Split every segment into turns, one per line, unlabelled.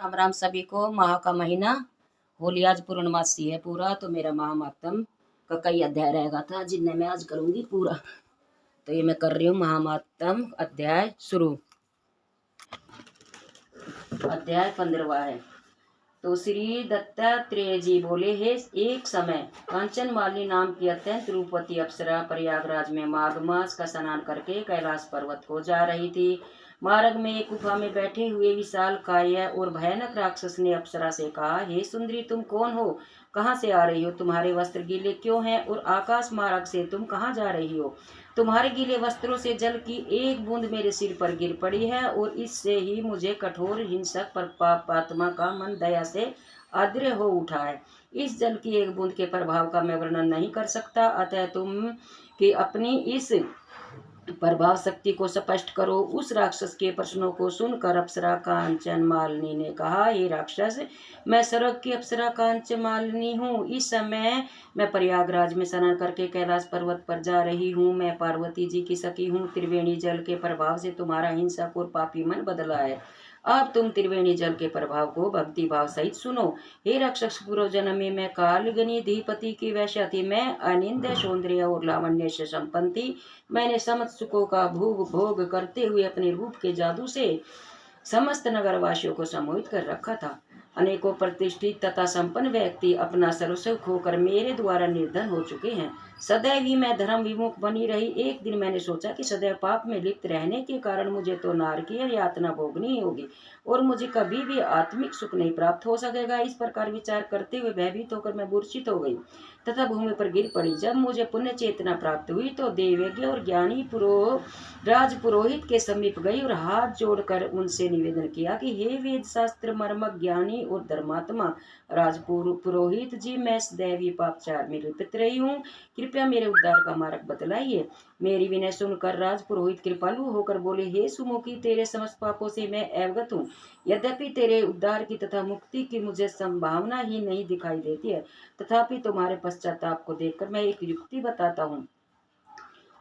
राम राम सभी को। माह का महीना होली आज पूर्णमासी है पूरा, तो मेरा महामातम का कई अध्याय रहेगा था जिनमें मैं आज करूंगी पूरा। तो ये मैं कर रही हूँ महामातम अध्याय शुरू। अध्याय 15 है। तो श्री दत्तात्रेय जी बोले, हे एक समय कांचन मालिनी नाम की अत्यंत रूपवती अप्सरा प्रयागराज में माघ मास का स्नान करके कैलाश पर्वत को जा रही थी। मार्ग में एक गुफा में बैठे हुए विशाल काय और भयानक राक्षस ने अप्सरा से कहा, हे सुंदरी, तुम कौन हो, कहाँ से आ रही हो, तुम्हारे वस्त्र गीले क्यों हैं और आकाश मार्ग से तुम कहाँ जा रही हो। तुम्हारे गीले वस्त्रों से जल की एक बूंद मेरे सिर पर गिर पड़ी है और इससे ही मुझे कठोर हिंसक पर पापात्मा का मन दया से आर्द्र हो उठा है। इस जल की एक बूंद के प्रभाव का मैं वर्णन नहीं कर सकता, अतः तुम कि अपनी इस प्रभाव शक्ति को स्पष्ट करो। उस राक्षस के प्रश्नों को सुनकर अप्सरा कांचन मालिनी ने कहा, हे राक्षस, मैं स्वर्ग की अप्सरा कांचन मालिनी हूँ। इस समय मैं प्रयागराज में स्नान करके कैलाश पर्वत पर जा रही हूँ। मैं पार्वती जी की सखी हूँ। त्रिवेणी जल के प्रभाव से तुम्हारा हिंसक और पापी मन बदला है। अब तुम त्रिवेणी जल के प्रभाव को भक्ति भाव सहित सुनो। हे राक्षस, पूर्व जन्म में मैं कालगनी धीपति की वैश्या थी। मैं अनिंद्य सौंदर्य और लावण्य से संपन्न थी। मैंने समस्त सुखों का भोग करते हुए अपने रूप के जादू से समस्त नगरवासियों को सम्मोहित कर रखा था। अनेकों प्रतिष्ठित तथा संपन्न व्यक्ति अपना सर्वस्व खोकर मेरे द्वारा निर्धन हो चुके हैं। सदैव ही मैं धर्म विमुख बनी रही। एक दिन मैंने सोचा कि सदैव पाप में लिप्त रहने के कारण मुझे तो नारकीय यातना भोगनी होगी और मुझे कभी भी आत्मिक सुख नहीं प्राप्त हो सकेगा। इस प्रकार विचार करते हुए भयभीत होकर मैं मूर्छित हो गई तथा भूमि पर गिर पड़ी। जब मुझे पुण्य चेतना प्राप्त हुई तो देवज्ञ और ज्ञानी राज पुरोहित के समीप गई और हाथ जोड़कर उनसे निवेदन किया कि हे वेद शास्त्र मर्मज्ञ ज्ञानी और धर्मात्मा राज पुरोहित जी, मैं सदैवी पापचार में लिप्त रही हूँ। कृपया मेरे उद्धार का मार्ग बतलाइए। मेरी विनय सुनकर राज पुरोहित कृपालु होकर बोले, हे सुमुखी, तेरे समस्त पापों से मैं अवगत हूँ। यद्यपि तेरे उद्धार की तथा मुक्ति की मुझे संभावना ही नहीं दिखाई देती है, तथापि तुम्हारे पश्चाताप को देखकर मैं एक युक्ति बताता हूँ।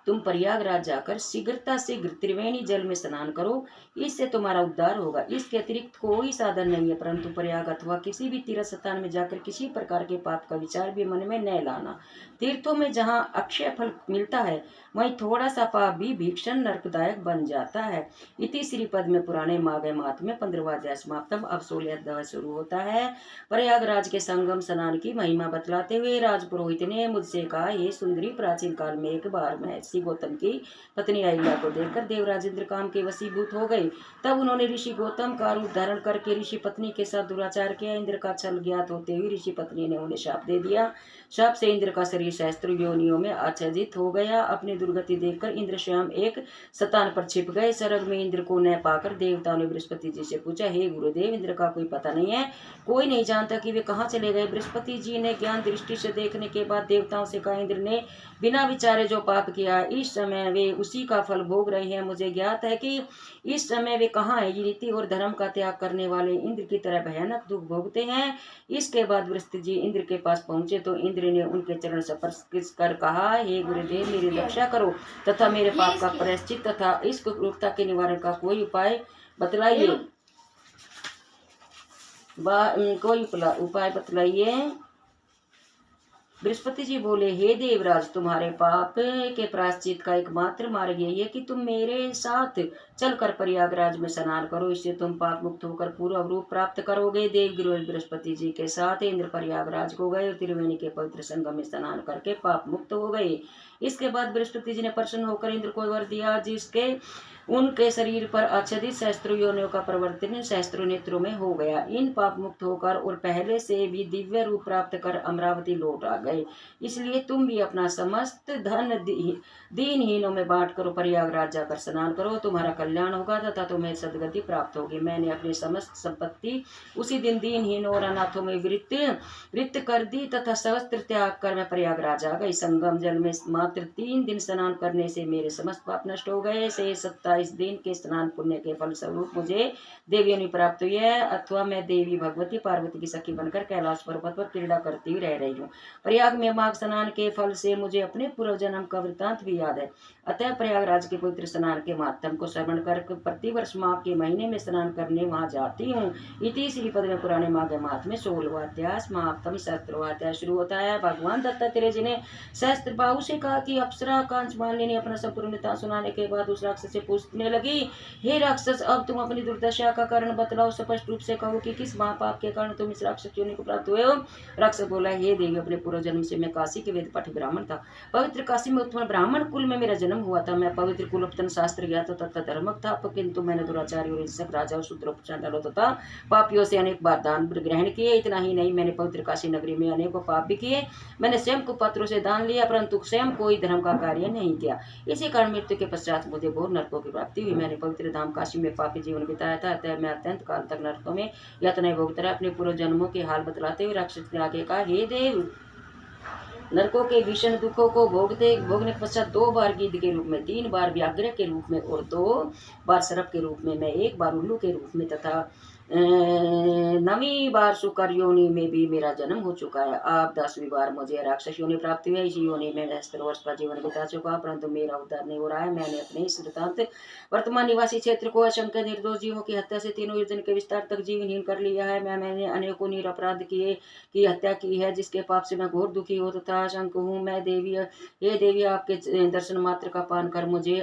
तुम प्रयागराज जाकर शीघ्रता से त्रिवेणी जल में स्नान करो, इससे तुम्हारा उद्धार होगा। इसके अतिरिक्त कोई साधन नहीं है, परंतु प्रयाग अथवा किसी भी तीर्थ स्थान में जाकर किसी प्रकार के पाप का विचार भी मन में न लाना। तीर्थों में जहाँ अक्षय फल मिलता है, वहीं थोड़ा सा पाप भी भीषण नरकदायक बन जाता है। इति श्रीपद में पुराने माघ माह में 15वां अध्याय समाप्तम। अब 16वां अध्याय शुरू होता है। प्रयागराज के संगम स्नान की महिमा बतलाते हुए राज पुरोहित ने मुझसे कहा, हे सुंदरी, प्राचीन काल में एक बार महर्षि गौतम की पत्नी अहिल्या को देखकर देवराज इंद्र काम के वशीभूत हो गए। तब उन्होंने ऋषि गौतम का रूप धारण करके ऋषि पत्नी के साथ दुराचार किया। इंद्र का छल ज्ञात होते हुए ऋषि पत्नी ने उन्हें शाप दे दिया। शाप से इंद्र का शरीर सहस्त्र योनियों में आच्छादित हो गया। अपनी दुर्गति देखकर इंद्र स्वयं एक स्थान पर छिप गए। स्वर्ग में इंद्र को न पाकर देवताओं ने बृहस्पति जी से पूछा, हे गुरुदेव, इंद्र का कोई पता नहीं है, कोई नहीं जानता कि वे कहाँ चले गए। बृहस्पति जी ने ज्ञान दृष्टि से देखने के बाद देवताओं से कहा, इंद्र ने बिना विचारे जो पाप किया, इस समय वे उसी का फल भोग रहे हैं। मुझे ज्ञात है कि इस समय वे कहाँ हैं। नीति और धर्म का त्याग करने वाले इंद्र की तरह भयानक दुख भोगते हैं। इसके बाद बृहस्पति जी इंद्र के पास पहुंचे तो इंद्र ने उनके चरण स्पर्श कर कहा, हे गुरुदेव, मेरी रक्षा करो तथा मेरे पाप का प्रायश्चित तथा इस कुरूपता के निवारण का कोई उपाय बतलाइए। बृहस्पति जी बोले, हे देवराज, तुम्हारे पाप के प्रायश्चित का एकमात्र मार्ग यही है कि तुम मेरे साथ चलकर प्रयागराज में स्नान करो। इससे तुम पाप मुक्त होकर पूर्व रूप प्राप्त करोगे। देवगिरि बृहस्पति जी के साथ इंद्र प्रयागराज को गए और त्रिवेणी के पवित्र संगम में स्नान करके पाप मुक्त हो गए। इसके बाद बृहस्पति जी ने प्रसन्न होकर इंद्र को वर दिया, जिसके उनके शरीर पर आच्छादित सहस्त्रों योनियों का परिवर्तन सहस्त्रों नेत्रों में हो गया। इन पाप मुक्त होकर और पहले से भी दिव्य रूप प्राप्त कर अमरावती लौट आ गए। इसलिए तुम भी अपना समस्त धन दीनहीनों में बांट करो, प्रयागराज जाकर स्नान करो, तुम्हारा कल्याण होगा तथा तुम्हें सदगति प्राप्त होगी। मैंने अपनी समस्त संपत्ति उसी दिन दीनहीनों और अनाथों में वृत्त कर दी तथा शस्त्र त्याग कर मैं प्रयागराज आ गई। संगम जल में मात्र 3 दिन स्नान करने से मेरे समस्त पाप नष्ट हो गए। से 27 दिन के स्नान पुण्य के फल स्वरूप मुझे देवयोनि प्राप्त हुई है, अथवा मैं देवी भगवती पार्वती की सखी बनकर कैलाश पर्वत पर क्रीड़ा करती हुई रह रही हूँ। प्रयाग में माघ स्नान के फल से मुझे अपने पूर्व जन्म का वृतांत भी याद है। अतः प्रयागराज के पवित्र स्नान के माध्यम को श्रवण ग्रहण कर प्रतिवर्ष माघ के महीने में स्नान करने वहां जाती हूँ। इति श्री पद्म पुराणे माघ मास में 16वां अध्याय समाप्तम। 17वां अध्याय शुरू होता है। भगवान दत्तात्रेय जी ने सहस्त्रबाहु से कहा कि अप्सरा कांचमालिनी ने अपना संपूर्ण वृत्तांत सुनाने के बाद उस राक्षस से पूछने लगी, हे राक्षस, अब तुम अपनी दुर्दशा का कारण बतलाओ, स्पष्ट रूप से कहो कि किस महापाप के कारण तुम इस राक्षस योनि को प्राप्त हुए हो। राक्षस बोला, हे देवी, अपने पूर्व जन्म से मैं काशी के वेद पाठी ब्राह्मण था। पवित्र काशी में उत्पन्न ब्राह्मण कुल में मेरा जन्म हुआ था। मैं पवित्र कुलोत्पन्न शास्त्र ज्ञात तथा धर्मक था, किंतु मैंने दुराचारी और हिंसक राजाओं, शूद्रों, चांडालों तथा पापियों से अनेक बार दान ग्रहण किए। इतना ही नहीं, मैंने पवित्र काशी नगरी में अनेकों पाप भी किए। मैंने स्वयं कुपात्रों से दान लिया, परंतु स्वयं कोई धर्म का कार्य नहीं किया। इसी कारण मृत्यु के पश्चात मुझे घोर नरकों की प्राप्ति हुई। मैंने पवित्र धाम काशी में पापी जीवन बिताया था, अतः मैं अत्यंत काल तक नरकों में यातनाएं भोगता रहा। अपने पूर्व जन्मों के हाल बतलाते हुए राक्षस ने आगे कहा, हे देव, नरकों के भीषण दुखों को भोगने के पश्चात 2 बार गिद्ध के रूप में, 3 बार व्याघ्र के रूप में और 2 बार सर्प के रूप में, मैं 1 बार उल्लू के रूप में तथा 9वीं बार शुकर योनि में भी मेरा जन्म हो चुका है। अब 10वीं बार मुझे राक्षस योनि प्राप्त हुई है। इसी योनि में 70 वर्ष का जीवन बिता चुका, परंतु मेरा उद्धार नहीं हो रहा है। मैंने अपने इस वृत्तांत वर्तमान निवासी क्षेत्र को असंख्य निर्दोष जीवों की हत्या से तीनों योजन के विस्तार तक जीवनहीन कर लिया है। मैंने अनेकों निरपराध की हत्या की है, जिसके पाप से मैं घोर दुखी हो तथा आशंक हूँ। मैं देवी, हे देवी, आपके दर्शन मात्र का पान कर मुझे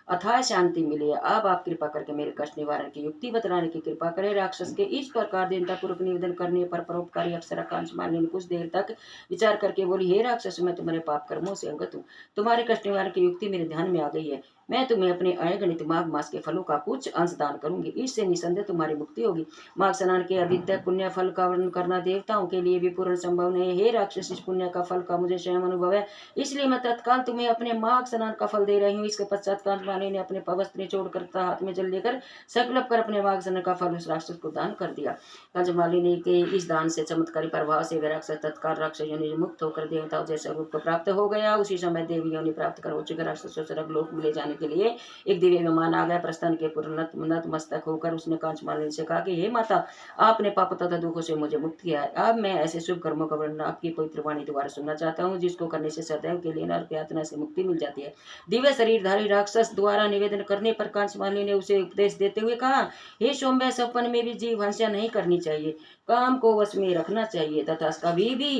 अथाह शांति मिली है। अब आप कृपा करके मेरे कष्ट निवारण की युक्ति बतलाने की कृपा करें। राक्षस के इस प्रकार दीनता पूर्वक निवेदन करने पर परोपकारी अप्सरा कांचमालिनी ने कुछ देर तक विचार करके बोली, हे राक्षस, मैं तुम्हारे पाप कर्मों से अवगत हूँ। तुम्हारे कष्ट निवारण की युक्ति मेरे ध्यान में आ गई है। मैं तुम्हें अपने अगणित माघ मास के फलों का कुछ अंश दान करूंगी। इससे निसंदेह तुम्हारी मुक्ति होगी। माघ स्नान के अद्वितीय पुण्य फल का वर्णन करना देवताओं के लिए भी पूर्ण संभव नहीं है। हे राक्षस, इस पुण्य का फल का मुझे स्वयं अनुभव है, इसलिए मैं तत्काल तुम्हें अपने माघ स्नान का फल दे रही हूँ। इसके पश्चात कांचमालिनी ने अपने वस्त्र छोड़कर तथा हाथ में जल लेकर संकल्प कर अपने माघ स्नान का फल उस राक्षस को दान कर दिया। कांचमालिनी के इस दान से चमत्कारी प्रभाव से वह राक्षस तत्काल राक्षस योनि मुक्त होकर देवताओं जैसे रूप को प्राप्त हो गया। उसी समय देवी योनि प्राप्त कर उच्च राक्षसों से स्वर्गलोक में ले जाने के लिए एक दिव्य विमान आ गया। प्रस्थान के पूर्ण नतमस्तक होकर उसने कांचमालिनी से कहा कि हे माता, आपने पाप तथा दुखों से मुझे मुक्त किया है। अब मैं ऐसे शुभ कर्मों का वर्णन आपकी पवित्र वाणी द्वारा सुनना चाहता हूँ, जिसको करने से सदैव के लिए नरक यातना से मुक्ति मिल जाती है। दिव्य शरीरधारी राक्षस द्वारा निवेदन करने पर कांचमालिनी ने उसे उपदेश देते हुए कहा, हे सौम्य, सपन में भी जीव हंसा नहीं करनी चाहिए, काम को वश में रखना चाहिए तथा कभी भी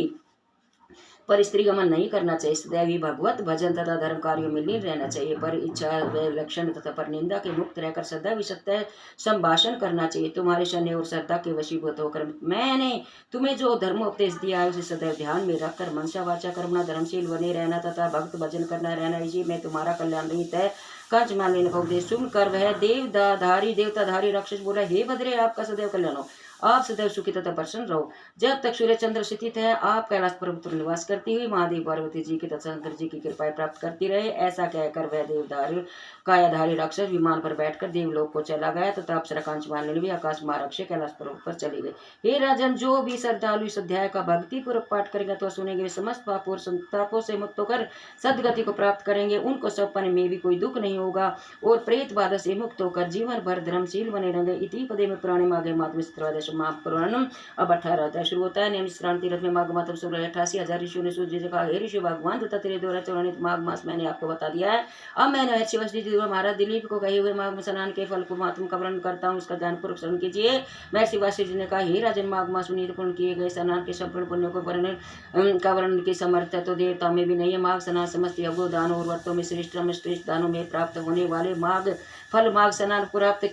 पर स्त्री गमन नहीं करना चाहिए। सदैव ही भगवत भजन तथा धर्म कार्यों में लीन रहना चाहिए। पर इच्छा व लक्षण तथा पर निंदा के मुक्त रहकर सदैव सत्य संभाषण करना चाहिए। तुम्हारे शनि और श्रद्धा के वशीभूत होकर मैंने तुम्हें जो धर्मोपदेश दिया है उसे सदैव ध्यान में रखकर मनसा वाचा कर्मणा धर्मशील बने रहना तथा भक्त भजन करना रहना, इसी में तुम्हारा कल्याण निहित है। कांचमालिनी का उपदेश सुनकर वह देवताधारी राक्षस बोला, हे भद्रे, आपका सदैव कल्याण हो। आप सदैव सुखी तथा प्रसन्न रहो। जब तक सूर्य चंद्र स्थित है, आप कैलाश पर्वत पर निवास करती हुई महादेव पार्वती जी की तथा शंकर जी की कृपाएं प्राप्त करती रहे। ऐसा कहकर वह कायाधारी राक्षस विमान पर बैठकर देवलोक को चला गया तथा अप्सरा कांचमालिनी भी आकाश मार्ग से कैलाश पर्वत पर चली गई। हे राजन, जो भी श्रद्धालु इस अध्याय का भक्ति पूर्वक पाठ करेंगे तो सुनेंगे, वे समस्त पापों और संतापों से मुक्त होकर सदगति को प्राप्त करेंगे। उनको सपन में भी कोई दुख नहीं होगा और प्रेत बाधा से मुक्त होकर जीवन भर धर्मशील बने रहेंगे। इति पदे में पुराणे माघे मातम पुराणम। अब 18 अध्याय शुरू होता है। नियम स्नान तीर्थ में माघ मातम 88,000 ऋषियों ने सूर्य जी कहा, हे ऋषि भगवान तथा तेरे द्वारा चौरानित माघ मास मैंने आपको बता दिया है। अब मैंने महर्षि वशिष्ठ जी महाराज दिलीप को कहे हुए माघ स्नान के फल को महात्म का वर्णन करता हूँ, उसका ध्यानपूर्वक श्रवण कीजिए। महर्षि वशिष्ठ जी ने कहा, हे राजन, माघ मास में निरूपण किए गए स्नान के संपूर्ण पुण्यों को वर्णन की समर्थ तो देवताओं में भी नहीं है। माघ स्नान समस्त यज्ञों, दानों और व्रतों में श्रेष्ठ दानों में प्राप्त होने वाले माघ स्नान प्राप्त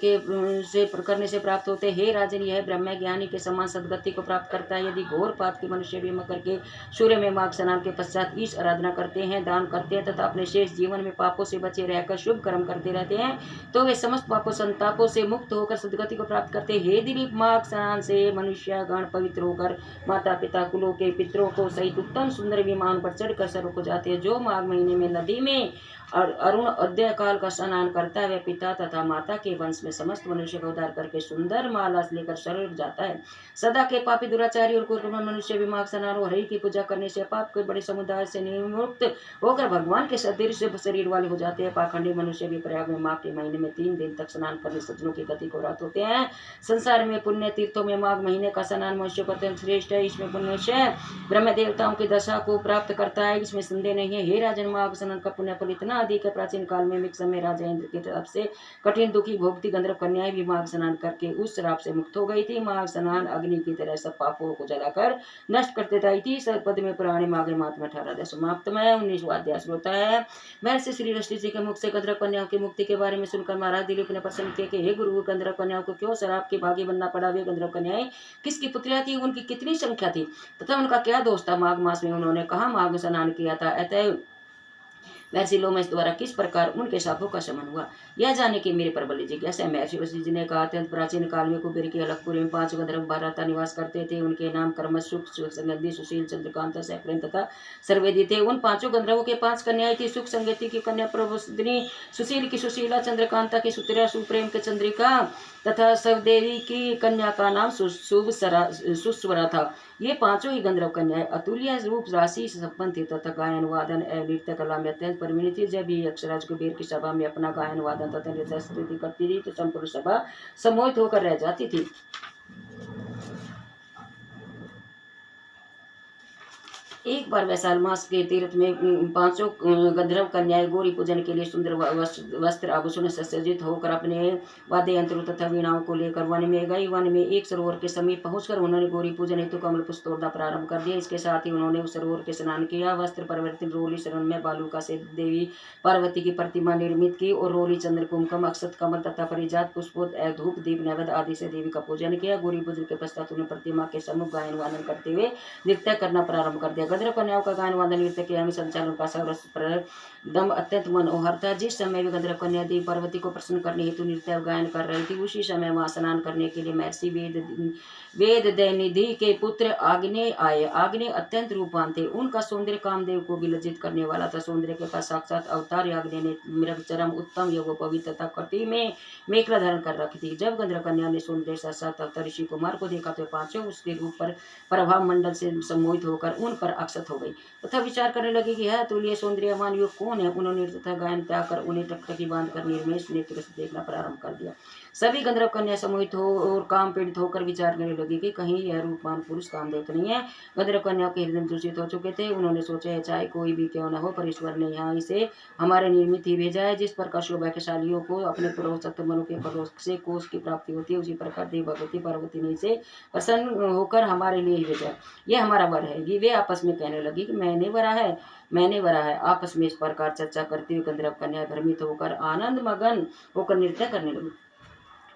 करने से प्राप्त होते। हे राजन, यह ब्रह्म ज्ञानी के समान सदगति को प्राप्त करता है। यदि घोर पाप के मनुष्य भी मकर के सूर्य में माघ स्नान के पश्चात ईश आराधना करते हैं, दान करते हैं तथा अपने शेष जीवन में पापों से बचे रहकर शुभ कर्म करते रहते हैं, तो वे समस्त पापों संतापों से मुक्त होकर सदगति को प्राप्त करते हैं। हे दिलीप, माघ स्नान से मनुष्य गण पवित्र होकर माता पिता कुलों के पितरों को सहित उत्तम सुंदर विमान पर चढ़कर स्वर्ग को जाते हैं। जो माघ महीने में नदी में अरुण अद्य काल का स्नान करता है, वह पिता तथा माता के वंश में समस्त मनुष्य का उद्धार करके सुंदर माला लेकर स्वर्ग जाता है। सदा के पापी दुराचारी और कुकर्म मनुष्य भी माघ स्नान और हरि की पूजा करने से पाप के बड़े समुदाय से निमुक्त होकर भगवान के सदृश शरीर वाले हो जाते हैं। पाखंडी मनुष्य भी प्रयाग में माघ के महीने में 3 दिन तक स्नान करने सज्जनों की गति को प्राप्त होते हैं। संसार में पुण्य तीर्थों में माघ महीने का स्नान मनुष्य को अत्यंत श्रेष्ठ है। इसमें पुण्य ब्रह्म देवताओं की दशा को प्राप्त करता है, इसमें संदेह नहीं है। हे राजन, माघ स्नान का पुण्य फल इतना अधिक है। प्राचीन काल में मिक समय राजा इंद्र की तरफ से कठिन दुखी भोगती गंधर्व कन्याएं भी माघ स्नान करके उस श्राप से मुक्त हो गई थी। माघ स्नान अग्नि की तरह सब पापों को जलाकर नष्ट कर देता थी। पद में पुराने माघे मात में 18 अध्याय समाप्त में 19वां अध्याय शुरू होता है। महर्षि श्री ऋषि जी के मुख से गंधर्व कन्याओं की मुक्ति के बारे में सुनकर महाराज दिलीप ने प्रश्न किया कि हे गुरु, गंधर्व कन्याओं को क्यों शराब के भागी बनना पड़ा? वे गंधर्व कन्याएं किसकी पुत्रियां थी? उनकी कितनी संख्या थी तथा उनका क्या दोष था? माघ मास में उन्होंने कहा माघ स्नान किया था, अतः महर्षि लोमश द्वारा किस प्रकार उनके शापों का शमन हुआ, यह जाने की मेरे प्रबल जिज्ञासा है। महर्षि वशिष्ठ जी ने कहा, अत्यंत प्राचीन काल में कुबेर के अलकपुरी में 5 गंधर्व भ्राता निवास करते थे। उनके नाम कर्म, सुख, संगति, सुशील, चंद्रकांता, सैप्रेम तथा सर्वेदी थे। उन 5 गंधर्वों के 5 कन्याएं थी। सुख संगति की कन्या प्रभुसुंदरी, सुशील की सुशीला, चंद्रकांता की सुत्रा, सुप्रेम के चंद्रिका तथा सर्वदेवी की कन्या का नाम सुस्वरा था। ये 5 ही गंधर्व कन्याएं अतुल्य रूप, राशि संपन्न थी तथा गायन वादन एवं नृत्य कला में अत्यंत परिणीत थी। जब ये अक्षराज कुबेर की सभा में अपना गायन वादन तथा नृत्य स्तुति करती थी तो संपूर्ण सभा सम्मोहित होकर रह जाती थी। एक बार वैशाल मास के तीर्थ में 5 गंधर्व कन्याएं गौरी पूजन के लिए सुंदर वस्त्र आभूषण से सज्जित होकर अपने वाद्य यंत्रों तथा वीणाओं को लेकर वन में गई। वन में एक सरोवर के समीप पहुंचकर उन्होंने गौरी पूजन हेतु कमल पुष्प तोड़ना प्रारंभ कर दिया। इसके साथ ही उन्होंने उस सरोवर के स्नान किया। वस्त्र परिवर्तित रोली शरण में बालूका से देवी पार्वती की प्रतिमा निर्मित की और रोली चंद्र कुमकुम अक्षत कमल तथा परिजात पुष्पोत धूप दीप नैवेद्य आदि से देवी का पूजन किया। गौरी पूजन के पश्चात उन्हें प्रतिमा के सम्मुख गायन वादन करते हुए नृत्य करना प्रारंभ कर दिया। गंधर्व कन्याओं का गायन वादन नृत्य के संचालन का दम अत्यंत मनोहर था। जिस समय वे गंधर्व कन्या देवी पार्वती को प्रसन्न करने हेतु नृत्य और गायन कर रही थी, उसी समय वहां स्नान करने के लिए महर्षि वेद दैनिधि के पुत्र आग्नेय आए। आग्नेय अत्यंत रूपवान थे। उनका सौंदर्य कामदेव को भी लज्जित करने वाला था। सौंदर्य के पास साक्षात अवतार आग्नेय ने मृगचरम उत्तम यज्ञोपवीत तथा कटी में मेखला धारण कर रखी थी। जब गंधर्व कन्या ने सौंदर्य साक्षात अवतार ऋषि कुमार को देखा तो 5 उसके रूप पर प्रभाव मंडल से सम्मोहित होकर उन पर अक्षत हो गई तथा विचार करने लगे कि यह अतुल्य सौंदर्यवान युग कौन है। उन्होंने तथा गायन त्याग कर उन्हें टकटकी बांधकर निर्मेश नेत्र से देखना प्रारंभ कर दिया। सभी गंधर्व कन्या सम्मोहित हो और काम पीड़ित होकर विचार करने लगी कि कहीं यह रूपवान पुरुष कामदेव तो नहीं है। गंधर्व कन्याओं के हृदय दूषित हो चुके थे। उन्होंने सोचा चाहे कोई भी क्यों न हो, पर ईश्वर ने यहाँ इसे हमारे निर्मित ही भेजा है। जिस प्रकार सौभाग्यशालियों को अपने पूर्व सत्तमनों के परोस से कोष की प्राप्ति होती है, उसी प्रकार देव भगवती पार्वती ने इसे प्रसन्न होकर हमारे लिए ही भेजा। यह हमारा वर है। वे आपस में कहने लगी कि मैंने वरा है। आपस में इस प्रकार चर्चा करते हुए गंधर्व कन्या भ्रमित होकर आनंद मगन होकर नृत्य करने लगी।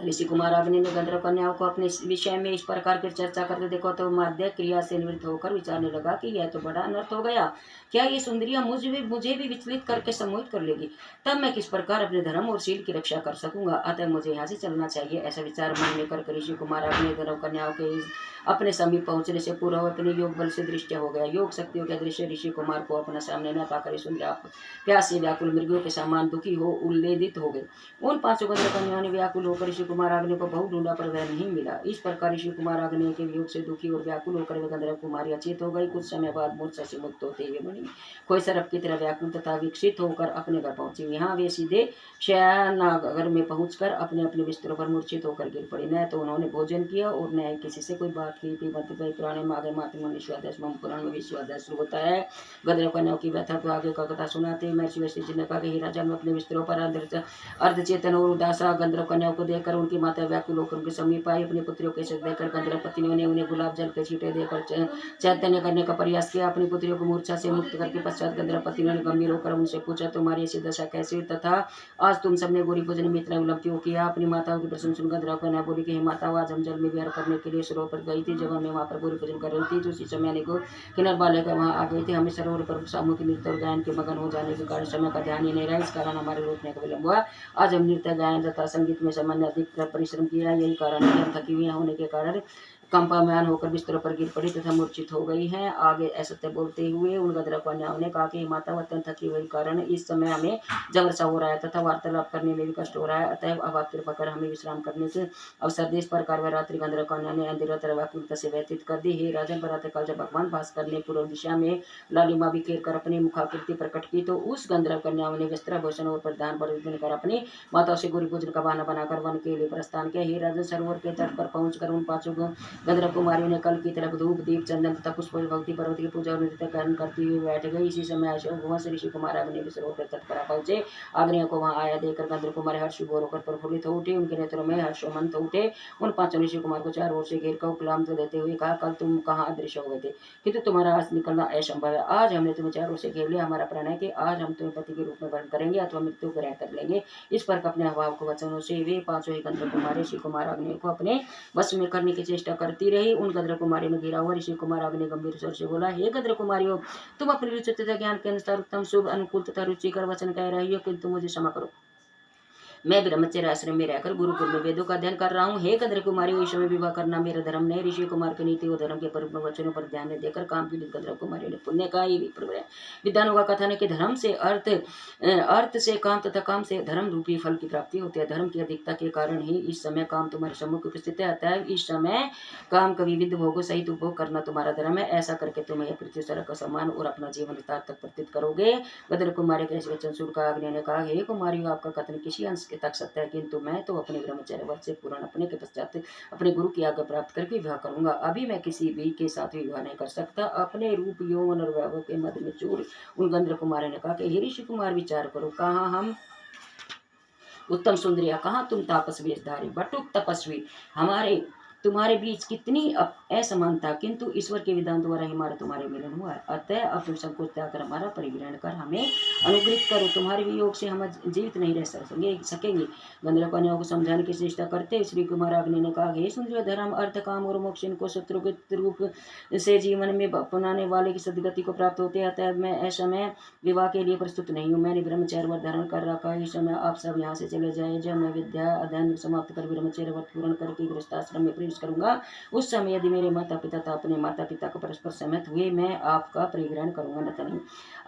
ऋषि कुमार अग्नि ने गंधर्व कन्याओं को अपने विषय में इस प्रकार की चर्चा करते देखो तो माध्य क्रिया से निवृत्त होकर विचारने लगा कि यह तो बड़ा अनर्थ हो गया। क्या ये सुंदरियां मुझे भी विचलित करके सम्मोहित कर लेगी? तब मैं किस प्रकार अपने धर्म और शील की रक्षा कर सकूंगा? अतः मुझे यहाँ से चलना चाहिए। ऐसा विचार मन में कर ऋषि कुमार अग्नि गंधर्व कन्याओं के अपने समीप पहुंचने से पूर्व अपने योग बल से दृष्टि हो गया। योग शक्तियों के दृश्य ऋषि कुमार को अपना सामने न पाकर सुंदर प्यास से व्याकुल मृगों के समान दुखी हो उल्लेदित हो गए। उन 5 गंधर्व कन्याओं ने व्याकुल होकर ऋषि कुमार अग्नि को बहुत ढूंढा पर वह नहीं मिला। इस प्रकार ऋषि कुमार अग्नि के वियोग से दुखी और व्याकुल होकर वे गंधर्व कुमारी अचेत हो गई। कुछ समय बाद मूर्छा से मुक्त होते हुए बनी कोई सरप की तरह व्याकुल तथा विकसित होकर अपने घर पहुंची। यहाँ वे सीधे शयनागार में पहुंचकर अपने अपने बिस्तरों पर मूर्छित होकर गिर पड़ी। न तो उन्होंने भोजन किया और न किसी से कोई बात की थी। पुराने माघे मातृ पुराण में विश्वाध्याय शुरू होता है। गंधर्व कन्याओं की व्यथा को आगे का कथा सुनाते महर्षि वशिष्ठ जी ने कहा कि राजा अपने बिस्तरों पर अर्धचेतन और उदासा गंधर्व कन्याओं को देखकर उनकी माता व्याकुल होकर उनके समीप आई। अपने पुत्रियों के साथ देखकर गंधर्व पत्नियों ने उन्हें गुलाब जल के छींटे देकर चैतन्य करने का प्रयास किया। अपनी पुत्रियों को मूर्छा से मुक्त करके पश्चात गंधर्व पत्नियों ने गंभीर होकर उनसे पूछा, तुम्हारी ऐसी दशा कैसी तथा आज तुम सबने गौरी पूजन में इतना विलंब क्यों किया? अपनी माताओं की प्रश्न सुन गंधर्व कन्या बोली कि माता, आज हम जल में विहार करने के लिए सरोवर पर गई थी। जब हमें वहां पर गौरी पूजन कर रही थी तो उसी समय को किन्नर बालिका वहां आ गई थी। हमें सरोवर पर सामूहिक नृत्य और गायन के मगन हो जाने के कारण समय का ध्यान ही नहीं रहा। इस कारण हमारे रोकने का विलंब हुआ। आज हम नृत्य गायन तथा संगीत में सामान्य अधिक परिश्रम किया। यही कारण है हम थकी हुई होने के कारण कंपाम्यान होकर बिस्तरों पर गिर पड़ी तथा मूर्छित हो गई हैं। आगे असत्य बोलते हुए उन गंधर्व कन्याओं ने कहा कि माता, अत्यंत थकी हुई कारण इस समय हमें जबर सा हो रहा है तथा वार्तालाप करने में भी कष्ट हो रहा है। अतः अब आप कृपा कर हमें विश्राम करने से अवसर दे। इस प्रकार वह रात्रि गंधर्व कन्या ने अंधेरा तरह व्याकुलता से व्यतीत कर दी। हे राजन, प्रातःकाल जब भगवान भास्कर ने पूर्व दिशा में लालिमा बिखेर कर अपनी मुखाकृति प्रकट की तो उस गंधर्व कन्याओं ने वस्त्राभूषण और परिधान कर अपनी माताओं से गुरु पूजन का बहाना बनाकर वन के लिए प्रस्थान किया। हे राजन, सरोवर के तट पर पहुंचकर उन पांचों गंधर्व कुमारियों ने कल की तरह धूप दीप चंदन तथा पुष्प भक्ति पर्वत की पूजा और नृत्य करन करती हुई बैठ गई। इसी समय वंश ऋषि कुमार अग्नि भी सरोवर के तट पर पहुंचे। अग्नि को वहां आया देखकर गंधर्व कुमार हर्ष विभोर होकर प्रफुल्लित हो उठे। उनके नेत्रों में हर्षोमंत उठे। उन पांचों ऋषि कुमार को चारों ओर से घेर कर उपलाम देते हुए कहा, कल तुम कहाँ अदृश्य हो गए थे, किंतु तुम्हारा आज निकलना असंभव है। आज हमने तुम्हें चारों से घेर लिया। हमारा प्रण है कि आज हम तुम्हें पति के रूप में वर्ण करेंगे अथवा मृत्यु ग्रहण कर लेंगे। इस पर अपने अभाव को वचनों से वे पांचों ही गंधर्व कुमार ऋषि कुमार अग्नि को अपने वश में करने की चेष्टा करती रही। उन गंधर्व कुमारी ने घिरा हुआ ऋषि कुमार अग्नि गंभीर स्वर से बोला, हे गंधर्व कुमारियों, तुम अपनी रुचि तथा ज्ञान के अनुसार उत्तम शुभ अनुकूल तथा रुचिकर वचन कह रही हो, किंतु मुझे क्षमा करो। मैं ब्रह्मचर्य आश्रम में रहकर गुरुकुल में वेदों का अध्ययन कर रहा हूँ। हे गंधर्व कुमारी, इस समय विवाह करना मेरा धर्म नहीं। ऋषि कुमार के नीति व धर्म के परिपूर्ण वचनों पर ध्यान न देकर काम पीड़ित गंधर्व कुमारी ने पुण्य का ही विप्रलंब है। विद्वानों का कथन है कि धर्म से अर्थ से काम तथा काम से धर्म रूपी फल की प्राप्ति होती है। धर्म की अधिकता के कारण ही इस समय काम तुम्हारे सम्मुख उपस्थित है। अतः इस समय काम का विविध भोगों सहित उपभोग करना तुम्हारा धर्म है। ऐसा करके तुम यह पृथ्वी सड़क का सम्मान और अपना जीवन तक प्रतीत करोगे। गंधर्व कुमारी के वचन सुनकर अग्नि ने कहा, हे कुमारियों, आपका कथन किसी अंश तक सत्य है, किंतु मैं तो अपने ब्रह्मचर्य व्रत से पूर्ण अपने के पश्चात अपने गुरु की आज्ञा प्राप्त करके विवाह करूंगा। अभी मैं किसी भी के साथ विवाह नहीं कर सकता। अपने रूप यौवन और वैभव के मध्य में चूर उन गंधर्व कुमार ने कहा कि हे ऋषि कुमार, विचार करो, कहाँ हम उत्तम सुंदरिया, कहाँ तुम तापस वेशधारी बटुक तपस्वी, हमारे तुम्हारे बीच कितनी असमानता, किंतु ईश्वर के विधान द्वारा हमारा तुम्हारे मिलन हुआ है। अतः अब तुम संकोच त्याग कर हमारा परिग्रहण कर हमें अनुग्रहित करो। तुम्हारे वियोग से हम जीवित नहीं रह सकेंगे। गंधर्व कन्याओं को समझाने की चेष्टा करते श्री कुमार अग्नि ने कहा, हे सुंदर, धर्म अर्थ काम और मोक्ष इनको शत्रु के रूप से जीवन में अपनाने वाले की सदगति को प्राप्त होते हैं। अतः मैं ऐसा में विवाह के लिए प्रस्तुत नहीं हूँ। मैंने ब्रह्मचर्य व्रत धारण कर रखा है। इस समय आप सब यहाँ से चले जाए। जब मैं विद्या अध्ययन समाप्त कर ब्रह्मचर्य व्रत पूर्ण करके गृहस्थाश्रम में प्रवेश करूंगा, उस समय यदि मेरे माता पिता तथा अपने माता पिता को परस्पर सहमत हुए, मैं आपका परिग्रहण करूंगा, न नहीं।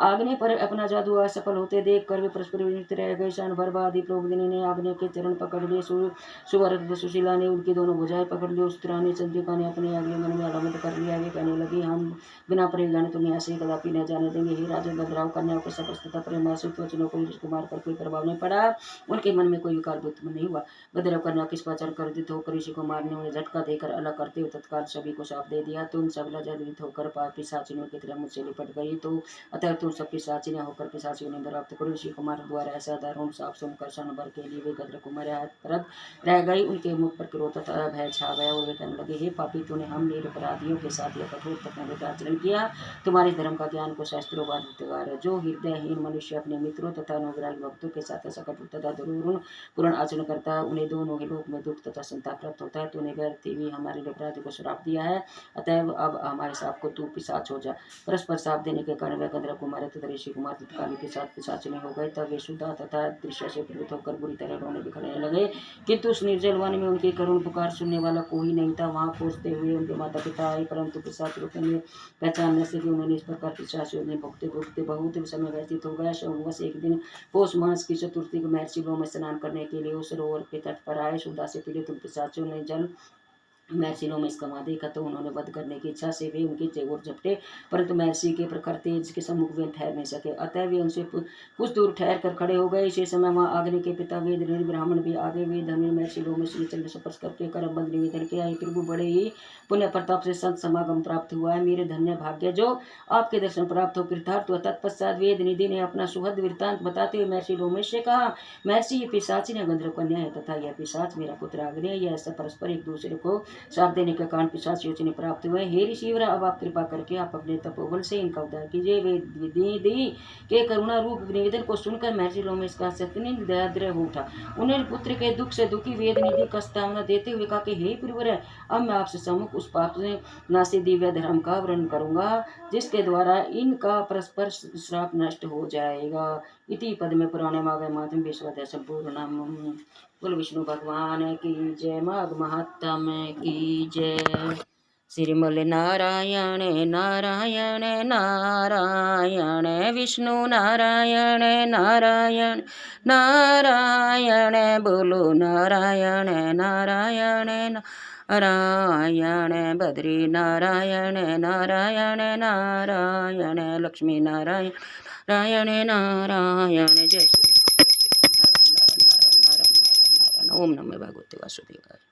आग्ने पर अपना जादू असफल होते देख कर वे परस्पर विनित रह गए। शन भर बाद ही प्रोगदिनी ने आग्ने के चरण पकड़ लिए। सुवर्ग सुशीला ने उनकी दोनों भुजाएं पकड़ ली। उस ने चंद्रिका ने अपने आगे मन में आलम्बित कर लिया। वे कहने लगी, हम बिना परिग्रहण तुम्हें ऐसे ही कदापि न जाने देंगे। हे राजन, गंधर्व कन्याओं के सपस्त तथा प्रेमाश्रित वचनों को ऋषि कुमार पर कोई प्रभाव नहीं पड़ा। उनके मन में कोई विकार उत्पन्न नहीं हुआ। गंधर्व कन्या किस प्रकार क्रोधित होकर ऋषि कुमार ने उन्हें झटका देकर अलग करते हुए तत्काल सभी को साफ दे दिया। तुम सब लज्जित होकर पिशाचिनियों की तरह मुझसे लिपट गई, तो अतः तुम सब पिशाचिनियां होकर पिशाचियों ने प्राप्त करो। ऋषि कुमार द्वारा ऐसा दारुण साफ सुनकर क्षण भर के लिए वे गंधर्व कुमारी हतप्रभ रह गई। उनके मुख पर क्रोध तथा भय छा गया और वे कहने लगे, हे पापी, तूने हम निरपराधियों के साथ यह कठोर तत्व आचरण किया। तुम्हारे धर्म का ज्ञान को शास्त्रों बाधितकार है। जो हृदयहीन मनुष्य अपने मित्रों तथा अनुग्राही भक्तों के साथ ऐसा कठोर तथा दुर्गुण पूर्ण आचरण करता है, उन्हें दोनों ही लोक में दुख तथा संताप प्राप्त होता है। तूने व्यर्थ भी हमारे अपराधी को श्राप दिया है। अतएव अब हमारे साप को तू पिशाच हो जा। परस्पर साप देने के कारण वे गंधर्व कुमार तथा ऋषि कुमार तत्काल के साथ पिशाचिनी हो गए। तब वे शुद्धा तथा दृश्य से प्रेरित होकर बुरी तरह रोने बिखरने लगे, किंतु उस निर्जल वन में उनकी करुण पुकार सुनने वाला कोई नहीं था। वहां पहुंचते हुए उनके माता पिता आए, परंतु पिशाच रूप में पहचान न सके। उन्होंने इस प्रकार पिशाचियों ने भुगते भुगते बहुत समय व्यतीत हो गया। बस एक दिन पौष मास की चतुर्थी को महर्षि लोग में स्नान करने के लिए उस सरोवर के तट पर आए। शुद्धा से पीड़ित पिशाचियों ने जल महर्षि में इसका वहां देखा तो उन्होंने वध करने की इच्छा से वे उनकी ओर झपटे, परंतु महर्षि के प्रखर तेज के सम्मुख वे ठहर नहीं सके। अतः वे उनसे कुछ दूर ठहर कर खड़े हो गए। इसी समय वहां अग्नि के पिता वेद ब्राह्मण भी आगे। वे धनी महर्षि लोग में चरण स्पर्श करके कर्म बंद निवेदन किया, प्रभु, बड़े ही पुण्य प्रताप से संत समागम प्राप्त हुआ है। मेरे धन्य भाग्य जो आपके दर्शन प्राप्त हो कृतार्थ हुआ। तत्पश्चात वेद निधि ने अपना सुहद वृत्तांत बताते हुए महर्षि लोमेश से कहा, महर्षि, ये पिशाची ने गंधर्व कन्या है तथा यह पिशाच मेरा पुत्र अग्नि है। यह ऐसा परस्पर एक दूसरे को साथ देने के कारण पिशाच योजना प्राप्त हुए। हे ऋषिवर, अब आप कृपा करके आप अपने तपोबल से इनका उद्धार कीजिए। वे विधि के करुणा रूप निवेदन को सुनकर महर्षि लोमेश का सत्य दयाद्र हो उठा। उन्हें पुत्र के दुख से दुखी वेद निधि का स्तावना देते हुए कहा कि हे प्रियवर, अब मैं आपसे सम्मुख उस पाप से नासी दिव्य धर्म का वर्णन करूंगा जिसके द्वारा इनका परस्पर श्राप नष्ट हो जाएगा। इति पद में पुराणे मागय माध्यम विश्वदय संपूर्णम। बोल विष्णु भगवान की जय। माघ महात्म की जय। श्रीमल नारायण नारायण नारायण, विष्णु नारायण नारायण नारायण, बोलो नारायण नारायण नारायण बद्री नारायण नारायण नारायण लक्ष्मी नारायण नारायण नारायण जय श्री राम जय श्री राम नारायण नारायण नारायण नारायण नारायण नारायण ओम नमो भगवते वासुदेवाय।